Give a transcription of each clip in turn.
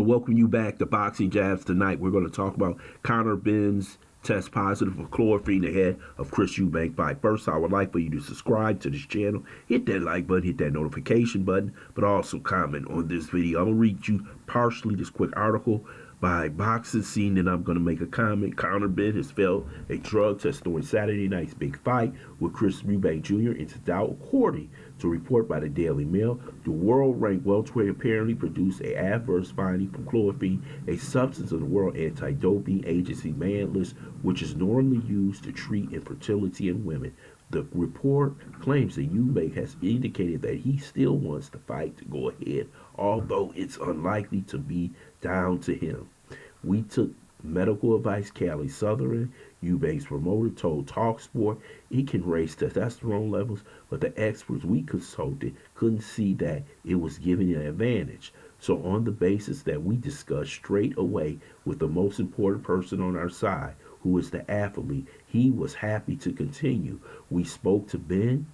welcome you back to Boxing Jabs. Tonight we're going to talk about Conor Benn's test positive for chlorophene ahead of Chris Eubank fight. First, I would like for you to subscribe to this channel, hit that like button, hit that notification button, but also comment on this video. I'm going to read you partially this quick article by Boxing Scene, and I'm going to make a comment. Conor Benn has failed a drug test during Saturday night's big fight with Chris Eubank Jr. into doubt, according to a report by the Daily Mail. The world-ranked welterweight apparently produced an adverse finding from chlorophene, a substance of the World Anti-Doping Agency ban list, which is normally used to treat infertility in women. The report claims that Eubank has indicated that he still wants the fight to go ahead, although it's unlikely to be down to him. We took medical advice. Callie Sutherland, Eubank's promoter, told TalkSport it can raise testosterone levels, but the experts we consulted couldn't see that it was giving an advantage. So on the basis that we discussed straight away with the most important person on our side, who is the athlete, he was happy to continue. We spoke to Ben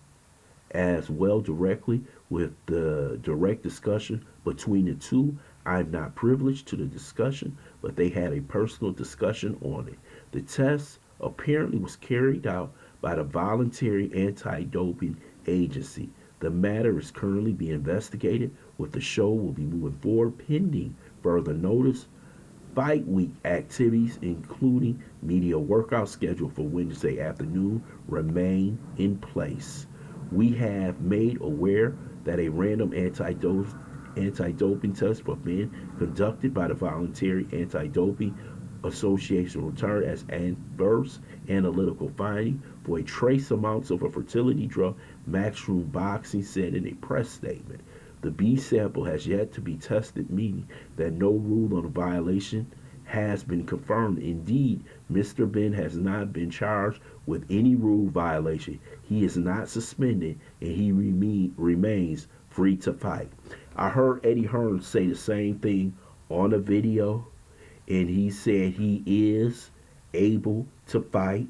as well directly with the direct discussion between the two. I'm not privileged to the discussion, but they had a personal discussion on it. The test apparently was carried out by the Voluntary Anti-Doping Agency. The matter is currently being investigated, with the show will be moving forward pending further notice. Fight week activities, including media workout scheduled for Wednesday afternoon, remain in place. We have made aware that a random anti-doping test for men conducted by the Voluntary Anti-Doping Association returned as adverse analytical finding for a trace amounts of a fertility drug, Matchroom Boxing said in a press statement. The B sample has yet to be tested, meaning that no rule on a violation has been confirmed. Indeed, Mr. Benn has not been charged with any rule violation. He is not suspended, and he remains free to fight. I heard Eddie Hearn say the same thing on a video, and he said he is able to fight.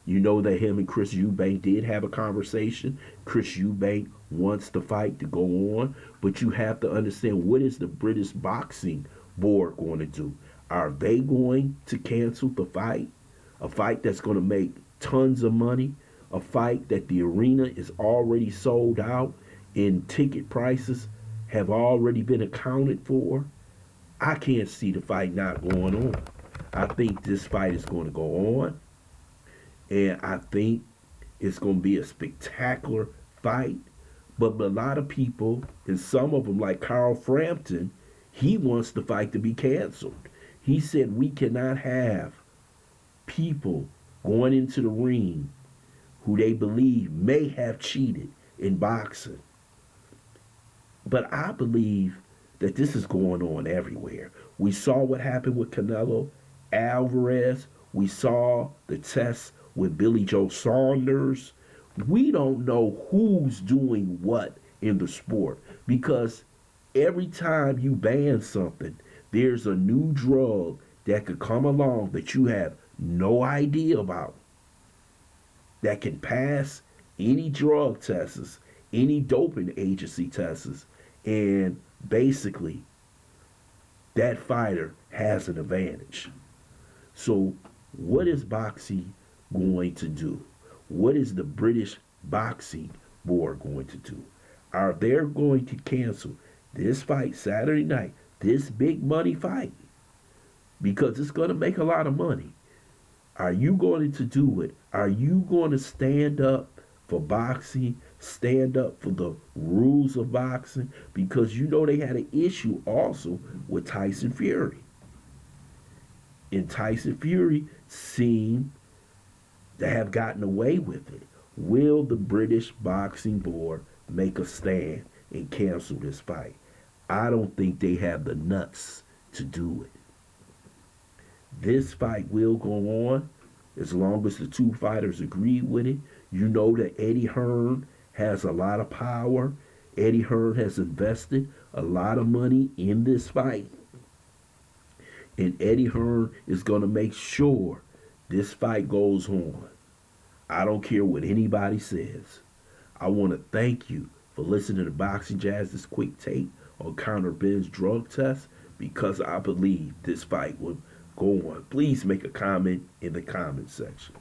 You know that him and Chris Eubank did have a conversation. Chris Eubank wants the fight to go on, but you have to understand, what is the British Boxing Board going to do? Are they going to cancel the fight? A fight that's going to make tons of money, a fight that the arena is already sold out and ticket prices have already been accounted for. I can't see the fight not going on. I think this fight is going to go on, and I think it's going to be a spectacular fight. But a lot of people, and some of them like Carl Frampton, he wants the fight to be canceled. He said we cannot have people going into the ring who they believe may have cheated in boxing. But I believe that this is going on everywhere. We saw what happened with Canelo Alvarez. We saw the test with Billy Joe Saunders. We don't know who's doing what in the sport, because every time you ban something, there's a new drug that could come along that you have no idea about, that can pass any drug tests, any doping agency tests, and basically that fighter has an advantage. So what is boxing going to do? What is the British Boxing Board going to do? Are they going to cancel this fight Saturday night, this big money fight, because it's going to make a lot of money? Are you going to do it? Are you going to stand up for boxing, stand up for the rules of boxing? Because you know they had an issue also with Tyson Fury. And Tyson Fury seemed to have gotten away with it. Will the British Boxing Board make a stand and cancel this fight? I don't think they have the nuts to do it. This fight will go on as long as the two fighters agree with it. You know that Eddie Hearn has a lot of power. Eddie Hearn has invested a lot of money in this fight. And Eddie Hearn is going to make sure this fight goes on. I don't care what anybody says. I want to thank you for listening to Boxing Jazz, this quick take on Conor Benn's drug test. because I believe this fight will go on. Please make a comment in the comment section.